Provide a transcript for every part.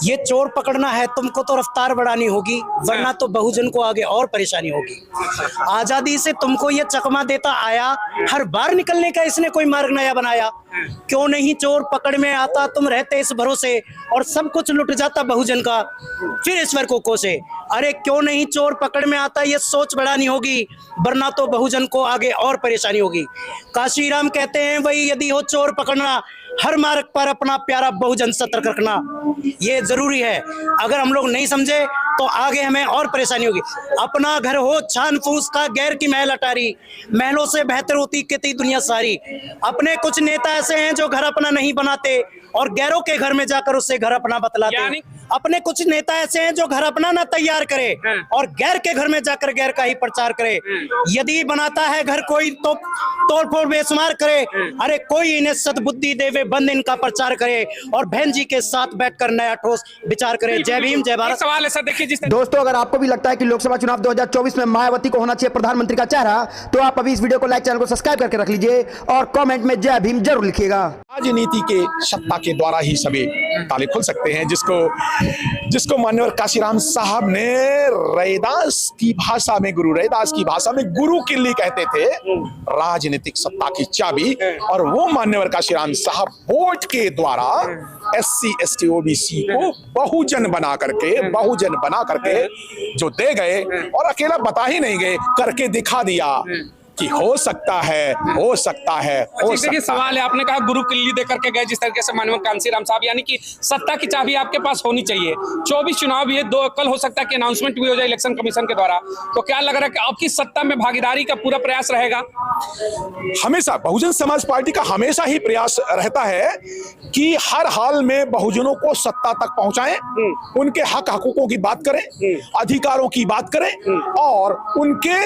ये चोर पकड़ना है तुमको तो रफ्तार बढ़ानी होगी, वरना तो बहुजन को आगे और परेशानी होगी। आजादी से तुमको ये चकमा देता आया, हर बार निकलने का इसने कोई मार्ग नया बनाया। क्यों नहीं चोर पकड़ में आता, तुम रहते इस भरोसे, और सब कुछ लुट जाता बहुजन का फिर ईश्वर को कोसे। अरे क्यों नहीं चोर पकड़ में आता, ये सोच बढ़ानी होगी, वरना तो बहुजन को आगे और परेशानी होगी। काशीराम कहते हैं वही यदि हो चोर पकड़ना, हर मार्ग पर अपना प्यारा बहुजन सतर्क रखना। ये जरूरी है, अगर हम लोग नहीं समझे तो आगे हमें और परेशानी होगी। अपना घर हो छान फूस का, गैर की महल अटारी, महलों से बेहतर होती कितनी दुनिया सारी। अपने कुछ नेता ऐसे हैं जो घर अपना नहीं बनाते और गैरों के घर में जाकर उससे घर अपना बतलाते। अपने कुछ नेता ऐसे हैं जो घर अपना ना तैयार करे और गैर के घर में जाकर गैर का ही प्रचार करे। यदि बनाता है घर कोई तो तोड़ फोड़ बेशुमार करे, अरे कोई इन्हें सद्बुद्धि देवे बंद इनका प्रचार करे, और बहन जी के साथ बैठकर नया ठोस विचार करे। जय भीम जय भारत। सवाल है सर, देखिए दोस्तों, अगर आपको भी लगता है कि लोकसभा चुनाव 2024 में मायावती को होना चाहिए प्रधानमंत्री का चेहरा, तो आप अभी इस वीडियो को लाइक, चैनल को सब्सक्राइब करके रख लीजिए और कमेंट में जय भीम जरूर लिखिएगा। राजनीति के सत्ता के द्वारा ही सभी ताले खुल सकते हैं, जिसको मान्यवर काशीराम साहब ने रैदास की भाषा में, गुरु रैदास की भाषा में गुरु किल्ली कहते थे, राजनीतिक सत्ता की चाबी। और वो मान्यवर काशीराम साहब वोट के द्वारा SC ST OBC को बहुजन बना करके जो दे गए, और अकेला बता ही नहीं गए, करके दिखा दिया कि हो सकता है। देखिए सवाल है, आपने कहा गुरु किल्ली दे करके गए, जिस तरीके से माननीय कांशीराम साहब, यानी कि सत्ता की चाबी आपके पास होनी चाहिए। 24 चुनाव भी है, कल हो सकता है कि अनाउंसमेंट भी हो जाए इलेक्शन कमीशन के द्वारा, तो क्या लग रहा है कि आपकी सत्ता में भागीदारी का पूरा प्रयास रहेगा? हमेशा बहुजन समाज पार्टी का हमेशा ही प्रयास रहता है कि हर हाल में बहुजनों को सत्ता तक पहुंचाएं, उनके हक हकूकों की बात करें, अधिकारों की बात करें और उनके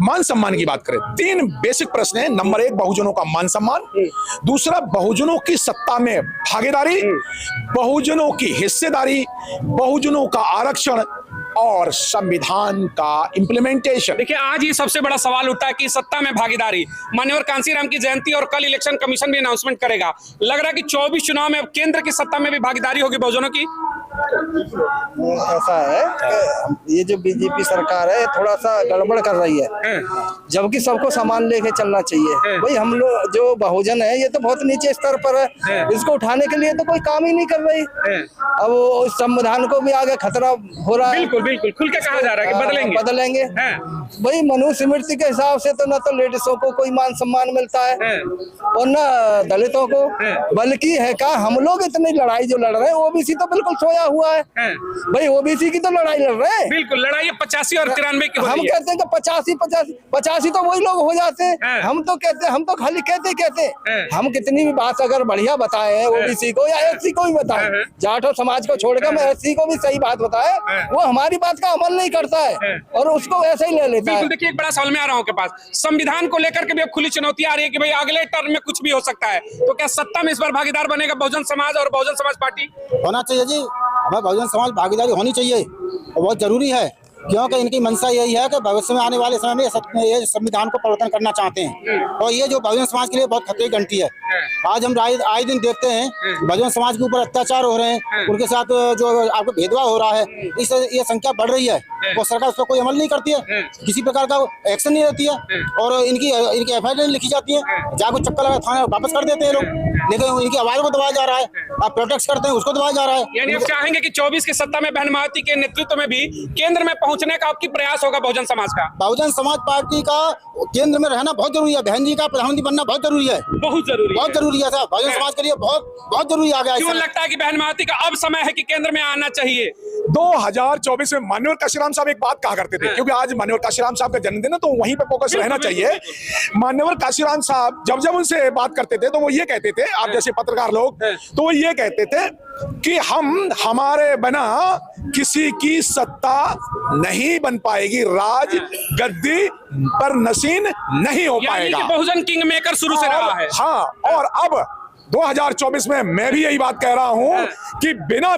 मान सम्मान की बात करें। 3 बेसिक प्रश्न हैं। नंबर 1 बहुजनों का मान सम्मान, दूसरा बहुजनों की सत्ता में भागीदारी, बहुजनों की हिस्सेदारी, बहुजनों का आरक्षण और संविधान का इम्प्लीमेंटेशन। देखिए आज ये सबसे बड़ा सवाल उठता है कि सत्ता में भागीदारी, मान्यवर कांशीराम की जयंती और कल इलेक्शन कमीशन भी अनाउंसमेंट करेगा, लग रहा है कि 24 चुनाव में केंद्र की सत्ता में भी भागीदारी होगी बहुजनों की। ऐसा है कि ये जो बीजेपी सरकार है थोड़ा सा गड़बड़ कर रही है, जबकि सबको सामान लेके चलना चाहिए। भाई हम लोग जो बहुजन है ये तो बहुत नीचे स्तर पर है, इसको उठाने के लिए तो कोई काम ही नहीं कर रही। अब वो संविधान को भी आगे खतरा हो रहा है। बिल्कुल खुल के कहा जा रहा है कि बदलेंगे। भाई मनुष्य मृत्यु के हिसाब से तो न तो लेडीजों को कोई मान सम्मान मिलता है और न दलितों को, बल्कि है क्या हम लोग इतनी लड़ाई जो लड़ रहे हैं, ओबीसी तो बिल्कुल सोया हुआ है। भाई ओबीसी की तो लड़ाई लड़ रहे हैं। बिल्कुल लड़ाई 85 और 93 की हो रही है। हम कहते हैं कि 85 तो वही लोग हो जाते हैं। हम तो खाली कहते हम कितनी भी बात अगर बढ़िया बताए ओबीसी को या SC को भी बताए, जाटो समाज को छोड़कर मैं SC को भी सही बात बताए, वो हमारी बात का अमल नहीं करता है और उसको ऐसे ही ले लेता है। देखिए एक बड़ा सवाल में आ रहा हूँ के पास, संविधान को लेकर के भी अब खुली चुनौती आ रही है कि भाई अगले टर्म में कुछ भी हो सकता है, तो क्या सत्ता में इस बार भागीदार बनेगा बहुजन समाज और बहुजन समाज पार्टी? होना चाहिए जी, हमें बहुजन समाज भागीदारी होनी चाहिए और बहुत जरूरी है, क्योंकि इनकी मंशा यही है कि भविष्य में आने वाले समय में ये संविधान को परिवर्तन करना चाहते हैं और ये जो बहुजन समाज के लिए बहुत खतरे की घंटी है। आज हम आए दिन देखते हैं बहुजन समाज के ऊपर अत्याचार हो रहे हैं, उनके साथ जो आपको भेदभाव हो रहा है, इससे ये संख्या बढ़ रही है और सरकार उस पर कोई अमल नहीं करती है, किसी प्रकार का एक्शन नहीं रहती है और इनकी FIR नहीं लिखी जाती है, जाकर चक्कर लगा थाने वापस कर देते हैं लोग, लेकिन इनकी आवाज को दबाया जा रहा है, आप प्रोटेक्ट करते हैं उसको दबाया जा रहा है। यानी आप चाहेंगे कि 24 की सत्ता में बहन मायावती के नेतृत्व में भी केंद्र में पहुंचने का आपकी प्रयास होगा बहुजन समाज का? बहुजन समाज पार्टी का केंद्र में रहना बहुत जरूरी है, बहन जी का प्रधानमंत्री बनना बहुत जरूरी है, बहुत जरूरी है साहब, बहुजन समाज के लिए बहुत जरूरी आ गया है। क्यों लगता है कि बहन मायावती का अब समय है कि केंद्र में आना चाहिए? 2024 में मान्यवर काशीराम साहब एक बात कहा करते थे, क्योंकि आज मान्यवर काशीराम साहब का जन्मदिन है तो वहीं पे फोकस रहना चाहिए। मान्यवर काशीराम साहब जब उनसे बात करते थे तो वो ये कहते थे, आप जैसे पत्रकार लोग, तो वो ये कहते थे कि हमारे बिना किसी की सत्ता नहीं बन पाएगी, राज गद्दी पर नसीन नहीं हो पाएगा। बहुजन किंग मेकर शुरू से रहा है। हाँ, और अब 2024 में मैं भी यही बात कह रहा हूं कि बिना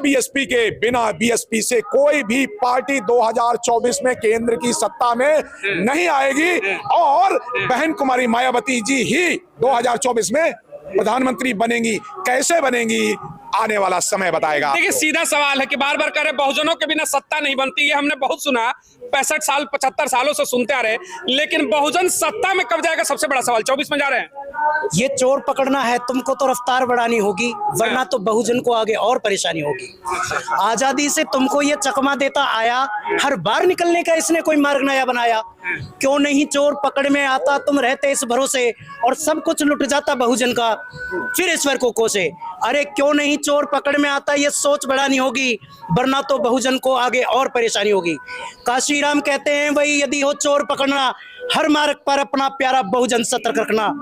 बीएसपी से कोई भी पार्टी 2024 में केंद्र की सत्ता में नहीं आएगी और बहन कुमारी मायावती जी ही 2024 में प्रधानमंत्री बनेंगी। कैसे बनेंगी आने वाला समय बताएगा। देखिए सीधा सवाल है कि बार बार कह रहे बहुजनों के बिना सत्ता नहीं बनती, ये हमने बहुत सुना, 65 साल 75 सालों से सुनते आ रहे, लेकिन बहुजन सत्ता में कब जाएगा सबसे बड़ा सवाल। 24 में जा रहे हैं, ये चोर पकड़ना है तुमको तो रफ्तार बढ़ानी होगी, वरना तो बहुजन को आगे और परेशानी होगी। आजादी से तुमको ये चकमा देता आया, हर बार निकलने का इसने कोई मार्ग नया बनाया। क्यों नहीं चोर पकड़ में आता, तुम रहते इस भरोसे, और सब कुछ लुट जाता बहुजन का, फिर ईश्वर को कोसे। अरे क्यों नहीं चोर पकड़ में आता, ये सोच बढ़ानी होगी, वरना तो बहुजन को आगे और परेशानी होगी। काशी राम कहते हैं वही यदि हो चोर पकड़ना, हर मार्ग पर अपना प्यारा बहुजन सतर्क रखना।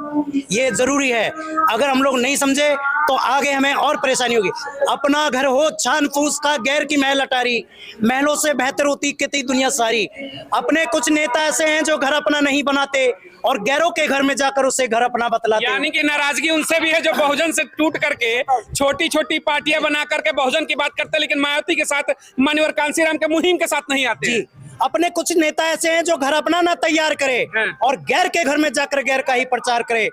ये जरूरी है, अगर हम लोग नहीं समझे तो आगे हमें और परेशानी होगी। अपना घर हो छान फूस का, गैर की महल अटारी, महलों से बेहतर होती कितनी दुनिया सारी। अपने कुछ नेता ऐसे हैं जो घर अपना नहीं बनाते और गैरों के घर में जाकर उसे घर अपना बतलाते। यानी कि नाराजगी उनसे भी है जो बहुजन से टूट करके छोटी छोटी पार्टियां बना करके बहुजन की बात करते, लेकिन मायावती के साथ, माननीय कांसीराम के मुहिम के साथ नहीं आते। अपने कुछ नेता ऐसे हैं जो घर अपना ना तैयार करे और गैर के घर में जाकर गैर का ही प्रचार करे।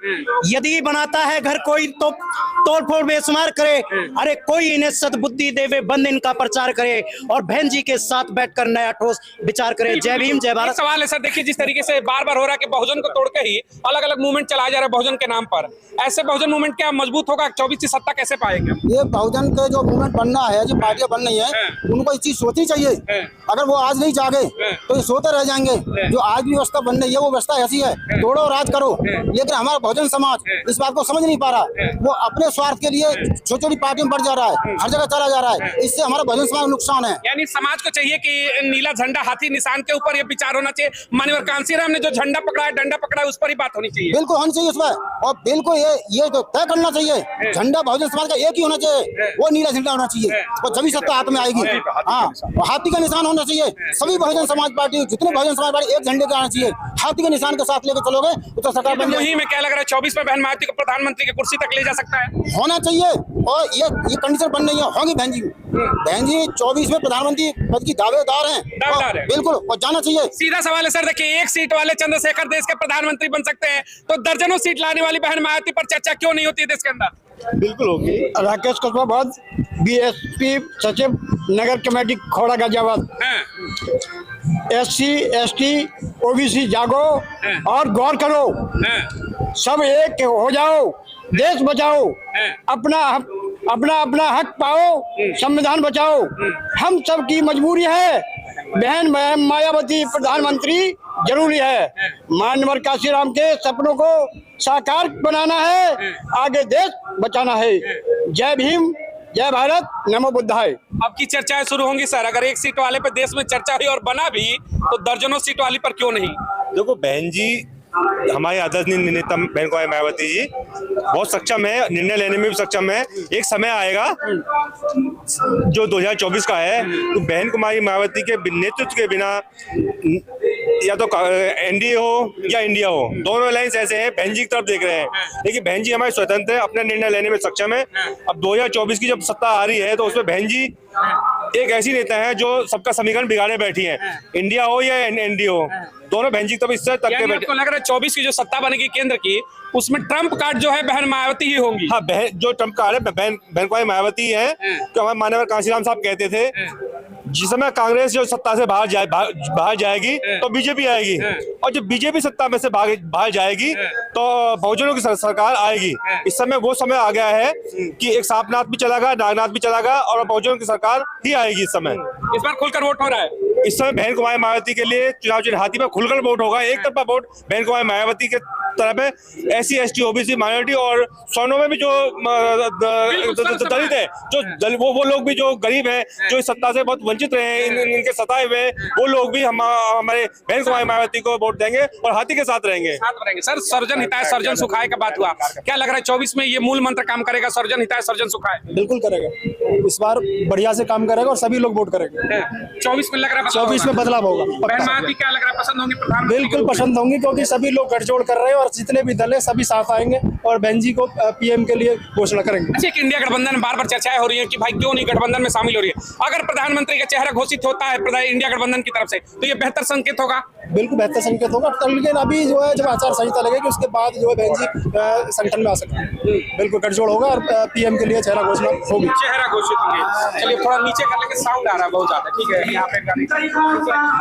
यदि बनाता है घर कोई तो तोड़ फोड़ बेशुमार करे, अरे कोई इन्हें सद्बुद्धि देवे, बंद इनका प्रचार करे और बहन जी के साथ बैठकर नया ठोस विचार करे। जय भीम जय भारत। सवाल है सर, देखिए जिस तरीके से बार बार हो रहा है कि बहुजन को तोड़ के ही अलग अलग मूवमेंट चलाया जा रहा है बहुजन के नाम पर, ऐसे बहुजन मूवमेंट क्या मजबूत होगा? 24 की सत्ता कैसे पाएगा? ये बहुजन के जो मूवमेंट बनना है, जो पार्टियां बन रही है, उनको ये चीज सोचनी चाहिए। अगर वो आज नहीं जागे तो ये सोते रह जाएंगे। जो आज भी व्यवस्था बन रही है वो व्यवस्था ऐसी है, तोड़ो राज करो। लेकिन हमारा बहुजन समाज इस बात को समझ नहीं पा रहा, वो अपने स्वार्थ के लिए छोटी छोटी पार्टियों में बढ़ जा रहा है, हर जगह चला जा रहा है। इससे हमारा बहुजन समाज नुकसान है। यानी समाज को चाहिए कि नीला झंडा हाथी निशान के ऊपर ये विचार होना चाहिए। माननीय कांसीराम ने जो झंडा पकड़ा है, डंडा पकड़ा है, उस पर ही बात होनी चाहिए। बिल्कुल होनी चाहिए उसमें, और बिल्कुल ये तो तय करना चाहिए, झंडा बहुजन समाज का एक ही होना चाहिए, वो नीला झंडा होना चाहिए, और जब सत्ता हाथ में आएगी। हाँ, हाथी का निशान होना चाहिए। सभी बहुजन समाज पार्टी, जितने बहुजन समाज पार्टी, एक झंडे का आना चाहिए। हाथी के निशान के साथ लेकर चलोगे तो सरकार बन जाएगी। में क्या लग रहा है 24 में बहन मायावती को प्रधानमंत्री की कुर्सी तक ले जा सकता है? होना चाहिए, और ये कंडीशन बन रही है, होंगी बहन जी। बहन जी 24 में प्रधानमंत्री पद की दावेदार हैं, बिल्कुल, और जाना चाहिए। सीधा सवाल है सर, देखिए एक सीट वाले चंद्रशेखर देश के प्रधानमंत्री बन सकते हैं, तो दर्जनों सीट लाने वाली बहन मायावती पर चर्चा क्यों नहीं होती है देश के अंदर? बिल्कुल होगी। राकेश कुशवाहा, बीएसपी सचिव, नगर कमेटी खोड़ा गाजियाबाद। SC ST OBC जागो और गौर करो, सब एक हो जाओ, देश बचाओ, अपना हक पाओ, संविधान बचाओ। हम सब की मजबूरी है, बहन मायावती प्रधानमंत्री जरूरी है। माननीय काशीराम के सपनों को साकार बनाना है, आगे देश बचाना है। जय भीम जय भारत, नमो बुद्धाय। अब की चर्चाएं शुरू होंगी सर, अगर एक सीट वाले पे देश में चर्चा हुई और बना भी, तो दर्जनों सीट वाली पर क्यों नहीं? देखो बहन जी, हमारे आदरणीय नेता बहन कुमारी मायावती जी बहुत सक्षम है, निर्णय लेने में भी सक्षम है। एक समय आएगा जो 2024 का है, तो बहन कुमारी मायावती के नेतृत्व के बिना या तो एनडीए हो या इंडिया हो, दोनों अलायंस ऐसे हैं, बहन जी की तरफ देख रहे हैं। लेकिन बहन जी हमारे स्वतंत्र है, अपने निर्णय लेने में सक्षम है। अब 2024 की जब सत्ता आ रही है तो उसमें बहन जी एक ऐसी नेता है जो सबका समीकरण बिगाड़ने बैठी है, इंडिया हो या एनडीए हो, दोनों बहन जी तब इससे तक के बैठे। लग रहा है 24 की जो सत्ता बनेगी केंद्र की, उसमें ट्रम्प कार्ड जो है बहन मायावती ही होंगी। हाँ, बहन जो ट्रम्प कार्ड है बहन कुमारी मायावती है। तो हमारे माननीय कांसीराम साहब कहते थे जिस समय कांग्रेस जो सत्ता से बाहर जाएगी तो बीजेपी आएगी, और जब बीजेपी सत्ता में से बाहर जाएगी तो बहुजनों की सरकार आएगी। इस समय वो समय आ गया है कि एक सांपनाथ भी चला गया, नागनाथ भी चला गया, और बहुजनों की सरकार ही आएगी। इस समय इस बार खुलकर वोट हो रहा है। इस समय बहन कुमारी मायावती के लिए चुनाव चिन्ह हाथी पर खुलकर वोट होगा। एक तरफा वोट बहन कुमारी मायावती के तरफ है। SC ST OBC माइनॉरिटी और सवर्णों में भी जो दलित है, जो वो लोग भी जो गरीब हैं, जो इस सत्ता से बहुत वंचित रहे हैं, इनके सताए हुए, वो लोग भी हमारे बहन कुमारी मायावती को वोट देंगे और हाथी के साथ रहेंगे। सर, सर्वजन हिताय सर्वजन सुखाय का बात हुआ, क्या लग रहा है 24 में ये मूल मंत्र काम करेगा, सर्वजन हिताय सर्वजन सुखाय? बिल्कुल करेगा, इस बार बढ़िया से काम करेगा और सभी लोग वोट करेंगे। 24 में लग रहा है 24 में बदलाव होगा। बहन मायावती क्या लग रहा है, पसंद होंगी प्रधानमंत्री? बिल्कुल पसंद होंगी, क्योंकि सभी लोग गठजोड़ कर रहे हैं बार जितने भी दल है सभी साथ आएंगे और बहन जी को पीएम के लिए घोषणा करेंगे। अच्छा, एक इंडिया गठबंधन बार बार चर्चाएं हो रही है कि भाई क्यों नहीं गठबंधन में शामिल हो रही है। अगर प्रधानमंत्री का चेहरा घोषित होता है इंडिया गठबंधन की तरफ से तो ये बेहतर संकेत होगा। बिल्कुल बेहतर संकेत होगा, लेकिन अभी जो है जब आचार संहिता लगेगी उसके बाद जो है बहन जी संगठन में आ सकते हैं। बिल्कुल गठजोड़ होगा और पीएम के लिए चेहरा घोषणा होगी। चेहरा घोषित होंगे। चलिए थोड़ा नीचे कर लेंगे, साउंड आ रहा है बहुत ज्यादा। ठीक है, यहाँ पे